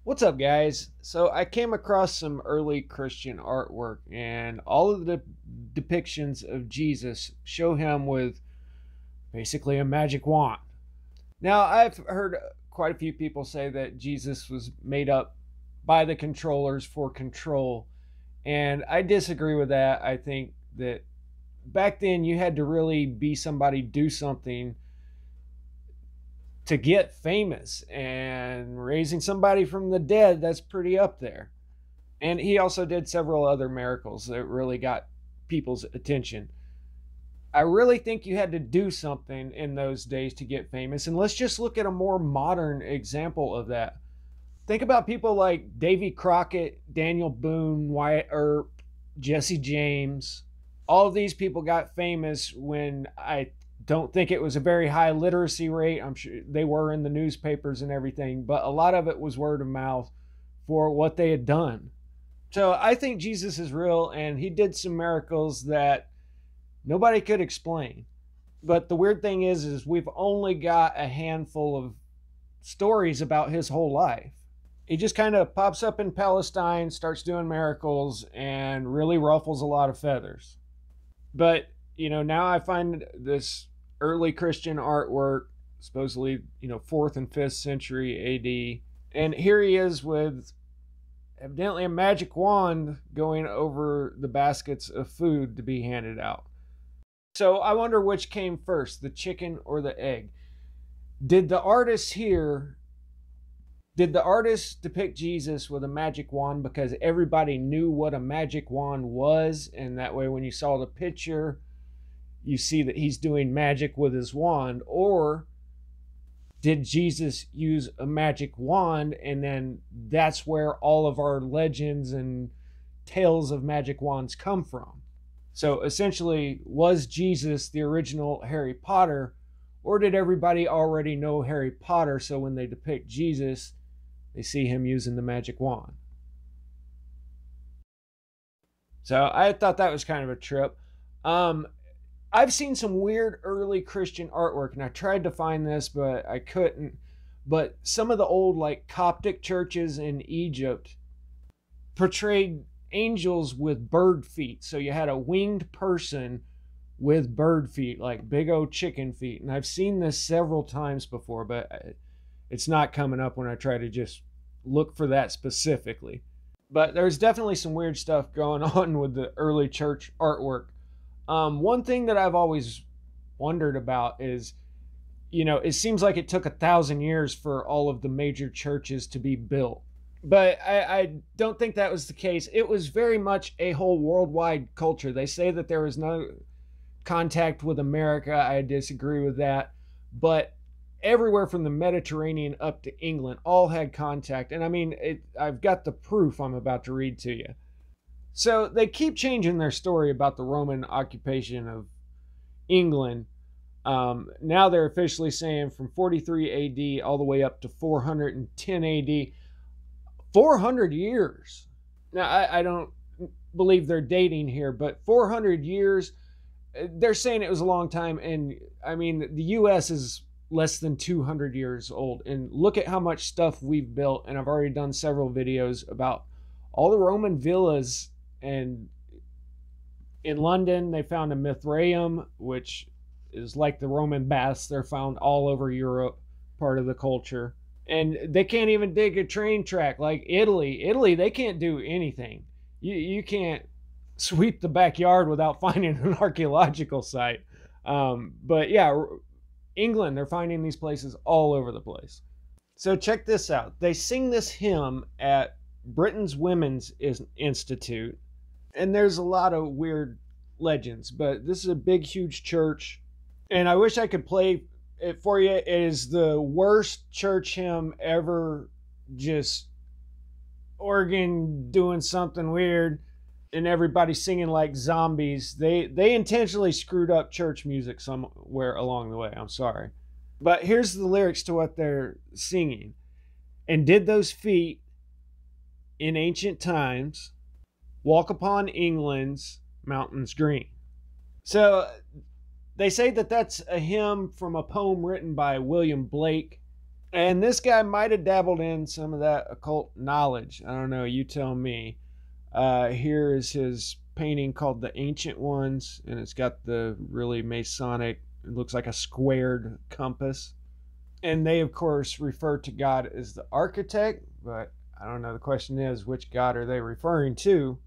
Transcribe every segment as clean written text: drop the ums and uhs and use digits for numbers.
What's up, guys? So I came across some early Christian artwork, and all of the depictions of Jesus show him with basically a magic wand. Now, I've heard quite a few people say that Jesus was made up by the controllers for control, and I disagree with that. I think that back then you had to really be somebody, do something to get famous, and raising somebody from the dead, that's pretty up there. And he also did several other miracles that really got people's attention. I really think you had to do something in those days to get famous, and let's just look at a more modern example of that. Think about people like Davy Crockett, Daniel Boone, Wyatt Earp, Jesse James. All of these people got famous when I don't think it was a very high literacy rate. I'm sure they were in the newspapers and everything, but a lot of it was word of mouth for what they had done. So I think Jesus is real, and he did some miracles that nobody could explain. But the weird thing is we've only got a handful of stories about his whole life. He just kind of pops up in Palestine, starts doing miracles, and really ruffles a lot of feathers. But, now I find this early Christian artwork, supposedly, 4th and 5th century AD. And here he is with evidently a magic wand going over the baskets of food to be handed out. So I wonder which came first, the chicken or the egg. Did the artist depict Jesus with a magic wand because everybody knew what a magic wand was, and that way when you saw the picture, you see that he's doing magic with his wand? Or did Jesus use a magic wand, and then that's where all of our legends and tales of magic wands come from? So essentially, was Jesus the original Harry Potter, or did everybody already know Harry Potter, so when they depict Jesus, they see him using the magic wand? So I thought that was kind of a trip. I've seen some weird early Christian artwork, and I tried to find this, but I couldn't. But some of the old, Coptic churches in Egypt portrayed angels with bird feet. So you had a winged person with bird feet, like big old chicken feet. And I've seen this several times before, but it's not coming up when I try to just look for that specifically. But there's definitely some weird stuff going on with the early church artwork. One thing that I've always wondered about is, it seems like it took 1,000 years for all of the major churches to be built. But I don't think that was the case. It was very much a whole worldwide culture. They say that there was no contact with America. I disagree with that. But everywhere from the Mediterranean up to England all had contact. And I mean, I've got the proof I'm about to read to you. So they keep changing their story about the Roman occupation of England. Now they're officially saying from 43 AD all the way up to 410 AD. 400 years. Now, I don't believe they're dating here, but 400 years, they're saying it was a long time. And I mean, the U.S. is less than 200 years old. And look at how much stuff we've built. And I've already done several videos about all the Roman villas. And in London, they found a Mithraeum, which is like the Roman baths. They're found all over Europe, part of the culture. And they can't even dig a train track like Italy. Italy, they can't do anything. You can't sweep the backyard without finding an archaeological site. But yeah, England, they're finding these places all over the place. So check this out. They sing this hymn at Britain's Women's Institute. And there's a lot of weird legends, but this is a big, huge church. And I wish I could play it for you. It is the worst church hymn ever. Just organ doing something weird and everybody singing like zombies. They intentionally screwed up church music somewhere along the way. I'm sorry. But here's the lyrics to what they're singing. And did those feet in ancient times walk upon England's mountains green? So they say that that's a hymn from a poem written by William Blake, And this guy might have dabbled in some of that occult knowledge. I don't know. You tell me. Here is his painting called The Ancient Ones, and it's got the really Masonic, it looks like a squared compass. And they, of course, refer to God as the architect, but I don't know. The question is, which God are they referring to?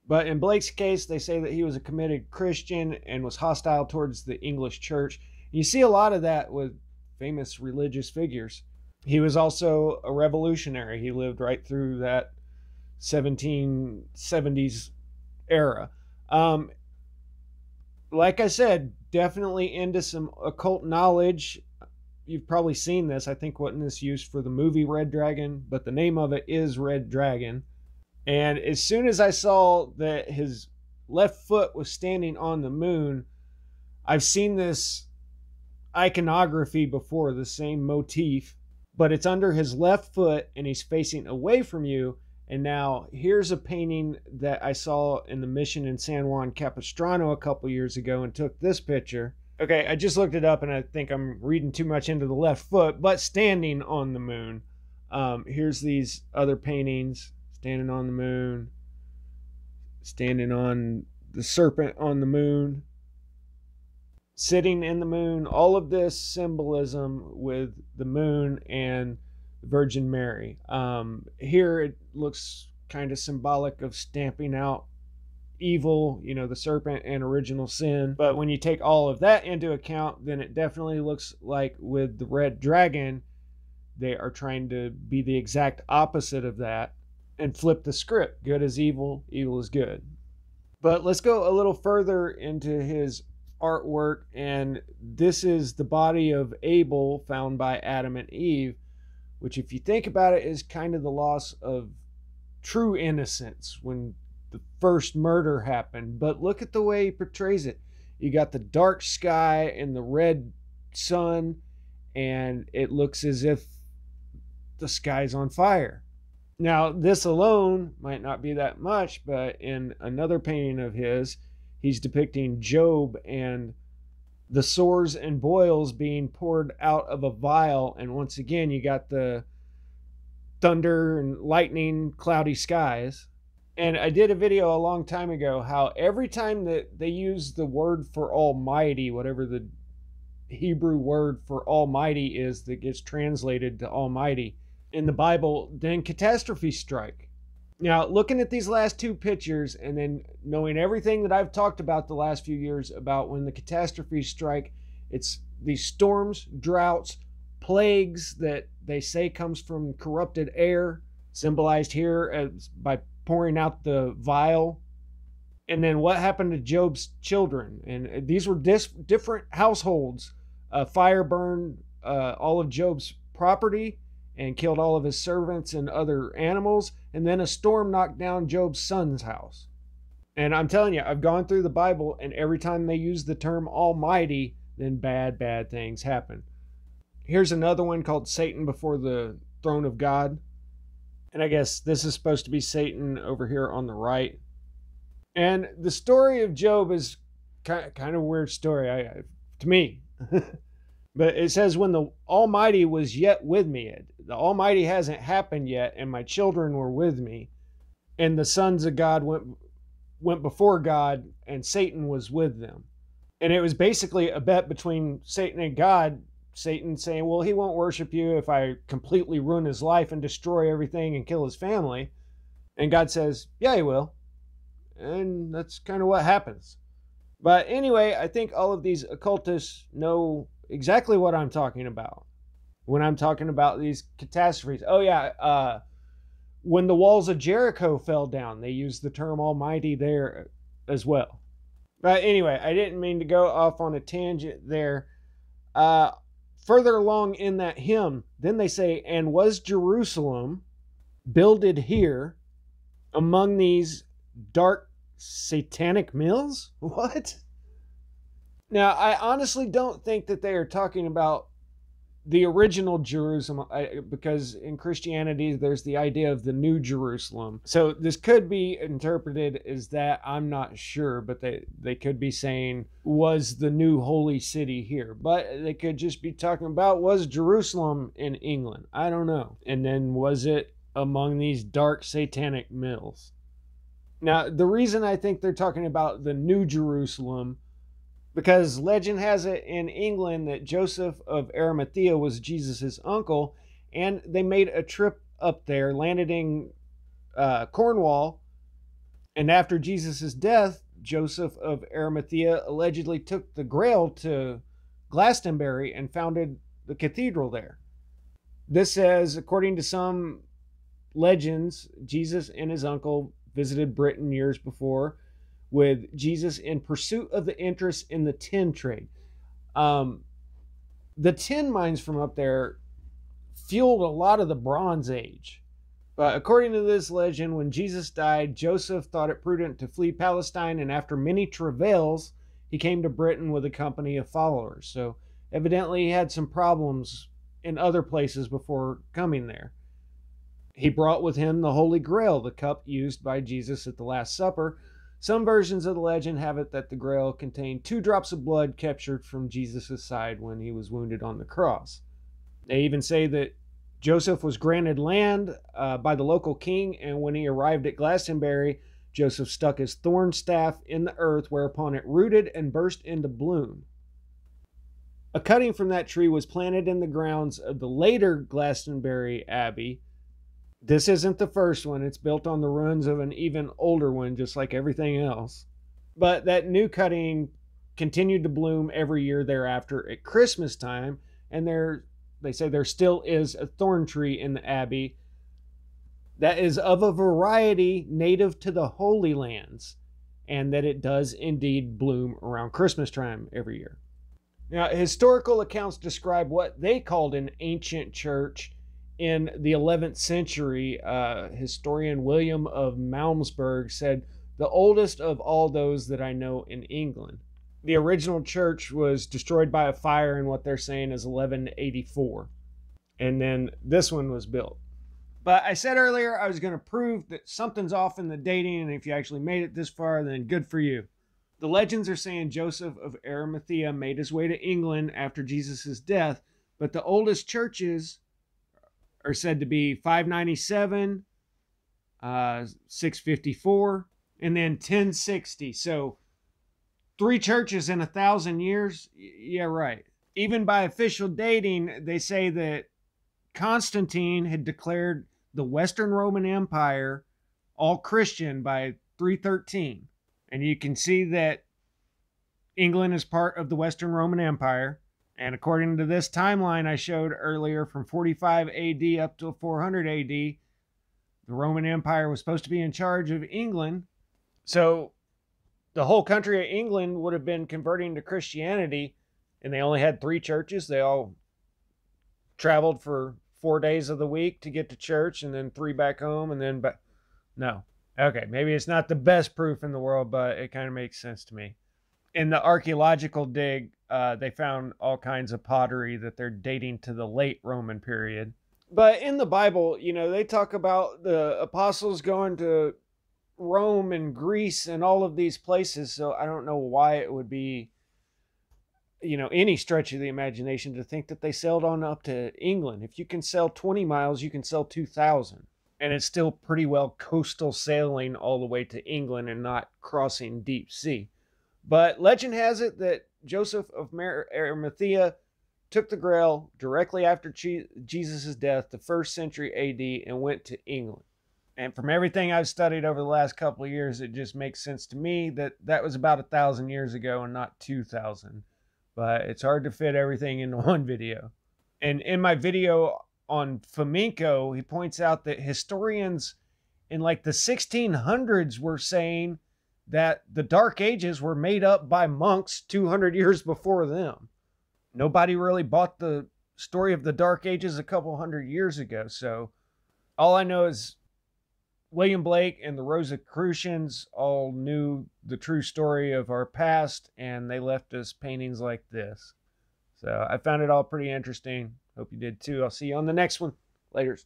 But in Blake's case, they say that he was a committed Christian and was hostile towards the English church. You see a lot of that with famous religious figures. He was also a revolutionary. He lived right through that 1770s era. Like I said, definitely into some occult knowledge. You've probably seen this. I think wasn't this used for the movie Red Dragon, but the name of it is Red Dragon. And as soon as I saw that his left foot was standing on the moon, I've seen this iconography before, the same motif, but it's under his left foot and he's facing away from you. And now here's a painting that I saw in the mission in San Juan Capistrano a couple years ago and took this picture. Okay, I just looked it up and I think I'm reading too much into the left foot, but standing on the moon. Here's these other paintings, standing on the moon, standing on the serpent on the moon, sitting in the moon. All of this symbolism with the moon and Virgin Mary. Here it looks kind of symbolic of stamping out evil, the serpent and original sin. But when you take all of that into account, then it definitely looks like with the red dragon, they are trying to be the exact opposite of that and flip the script. Good is evil, evil is good. But let's go a little further into his artwork, and this is the body of Abel found by Adam and Eve, which, if you think about it, is kind of the loss of true innocence when the first murder happened. But look at the way he portrays it. You got the dark sky and the red sun, and it looks as if the sky's on fire. Now, this alone might not be that much, but in another painting of his, he's depicting Job and the sores and boils being poured out of a vial. And once again, you got the thunder and lightning, cloudy skies. And I did a video a long time ago how every time that they use the word for Almighty, whatever the Hebrew word for Almighty is that gets translated to Almighty in the Bible, then catastrophes strike. Now, looking at these last two pictures and then knowing everything that I've talked about the last few years about when the catastrophes strike, it's these storms, droughts, plagues that they say comes from corrupted air, symbolized here as by pouring out the vial. And then what happened to Job's children? And these were different households. Fire burned all of Job's property and killed all of his servants and other animals. And then a storm knocked down Job's son's house. And I'm telling you, I've gone through the Bible, and every time they use the term Almighty, then bad things happen. Here's another one called Satan Before the Throne of God. And I guess this is supposed to be Satan over here on the right. And the story of Job is kind of a weird story to me. But it says, when the Almighty was yet with me, the Almighty hasn't happened yet, and my children were with me, and the sons of God went before God, and Satan was with them. And it was basically a bet between Satan and God. Satan saying, well, he won't worship you if I completely ruin his life and destroy everything and kill his family. And God says, yeah, he will. And that's kind of what happens. But anyway, I think all of these occultists know exactly what I'm talking about when I'm talking about these catastrophes. Oh yeah, when the walls of Jericho fell down, they used the term Almighty there as well. But anyway, I didn't mean to go off on a tangent there. Further along in that hymn, then they say, and was Jerusalem builded here among these dark satanic mills? What? Now, I honestly don't think that they are talking about the original Jerusalem, because in Christianity there's the idea of the New Jerusalem. So this could be interpreted as that. I'm not sure, but they could be saying, was the new holy city here? But they could just be talking about, was Jerusalem in England? I don't know. And then was it among these dark satanic mills? Now, the reason I think they're talking about the New Jerusalem, because legend has it in England that Joseph of Arimathea was Jesus's uncle, and they made a trip up there, landed in Cornwall, and after Jesus's death, Joseph of Arimathea allegedly took the Grail to Glastonbury and founded the cathedral there. This says, according to some legends, Jesus and his uncle visited Britain years before, with Jesus in pursuit of the interest in the tin trade. The tin mines from up there fueled a lot of the Bronze Age. But according to this legend, when Jesus died, Joseph thought it prudent to flee Palestine, and after many travails, he came to Britain with a company of followers. So evidently he had some problems in other places before coming there. He brought with him the Holy Grail, the cup used by Jesus at the Last Supper. Some versions of the legend have it that the Grail contained 2 drops of blood captured from Jesus' side when he was wounded on the cross. They even say that Joseph was granted land by the local king, and when he arrived at Glastonbury, Joseph stuck his thorn staff in the earth, whereupon it rooted and burst into bloom. A cutting from that tree was planted in the grounds of the later Glastonbury Abbey. This isn't the first one. It's built on the ruins of an even older one, just like everything else. But that new cutting continued to bloom every year thereafter at Christmas time, and they say there still is a thorn tree in the abbey that is of a variety native to the Holy Lands, and that it does indeed bloom around Christmas time every year. Now, historical accounts describe what they called an ancient church in the 11th century. Historian William of Malmesbury said, the oldest of all those that I know in England. The original church was destroyed by a fire in what they're saying is 1184. And then this one was built. But I said earlier I was going to prove that something's off in the dating, and if you actually made it this far, then good for you. The legends are saying Joseph of Arimathea made his way to England after Jesus' death, but the oldest churches are said to be 597, 654, and then 1060. So 3 churches in 1,000 years? Yeah, right. Even by official dating, they say that Constantine had declared the Western Roman Empire all Christian by 313. And you can see that England is part of the Western Roman Empire. And according to this timeline I showed earlier, from 45 AD up to 400 AD, the Roman Empire was supposed to be in charge of England. So the whole country of England would have been converting to Christianity, and they only had 3 churches. They all traveled for 4 days of the week to get to church, and then 3 back home, and then back. No. Okay, maybe it's not the best proof in the world, but it kind of makes sense to me. In the archaeological dig, they found all kinds of pottery that they're dating to the late Roman period. But in the Bible, they talk about the apostles going to Rome and Greece and all of these places. So I don't know why it would be, any stretch of the imagination to think that they sailed on up to England. If you can sail 20 miles, you can sail 2,000. And it's still pretty well coastal sailing all the way to England and not crossing deep sea. But legend has it that Joseph of Arimathea took the Grail directly after Jesus' death, the 1st century AD, and went to England. And from everything I've studied over the last couple of years, it just makes sense to me that that was about 1,000 years ago and not 2,000. But it's hard to fit everything into one video. And in my video on flamenco, he points out that historians in like the 1600s were saying that the Dark Ages were made up by monks 200 years before them. Nobody really bought the story of the Dark Ages a couple hundred years ago. So all I know is William Blake and the Rosicrucians all knew the true story of our past, and they left us paintings like this. So I found it all pretty interesting. Hope you did too. I'll see you on the next one. Later.